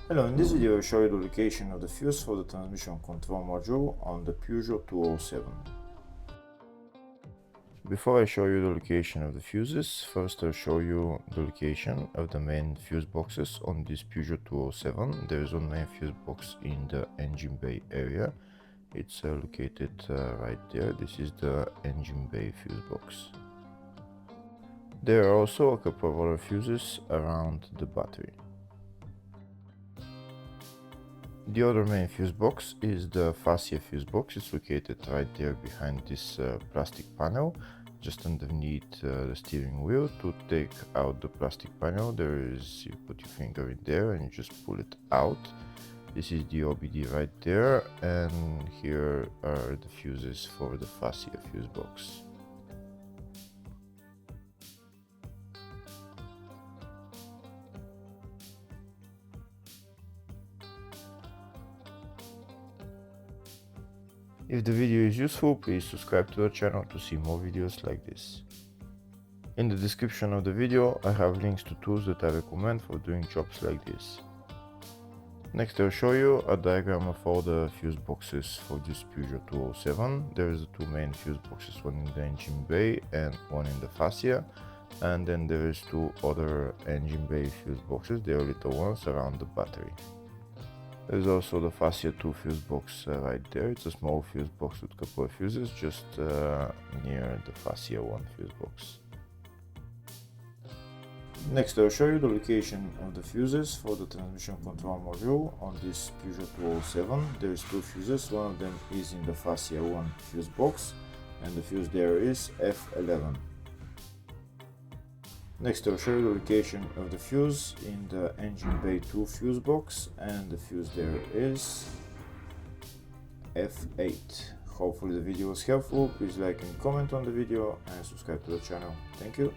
Hello, in this video I show you the location of the fuse for the transmission control module on the Peugeot 207. Before I show you the location of the fuses, first I'll show you the location of the main fuse boxes on this Peugeot 207. There is one main fuse box in the engine bay area. It's located right there. This is the engine bay fuse box. There are also a couple of other fuses around the battery. The other main fuse box is the fascia fuse box. It's located right there behind this plastic panel, just underneath the steering wheel. To take out the plastic panel, you put your finger in there and you just pull it out. This is the OBD right there, and here are the fuses for the fascia fuse box. If the video is useful, please subscribe to the channel to see more videos like this. In the description of the video, I have links to tools that I recommend for doing jobs like this. Next, I'll show you a diagram of all the fuse boxes for this Peugeot 207. There is the two main fuse boxes, one in the engine bay and one in the fascia. And then there is two other engine bay fuse boxes, they are little ones around the battery. There's also the fascia 2 fuse box right there. It's a small fuse box with a couple of fuses just near the fascia 1 fuse box. Next, I'll show you the location of the fuses for the transmission control module on this Peugeot 207. There's two fuses, one of them is in the fascia 1 fuse box and the fuse there is F11. Next, I'll show you the location of the fuse in the engine bay 2 fuse box, and the fuse there is F8. Hopefully the video was helpful. Please like and comment on the video and subscribe to the channel. Thank you.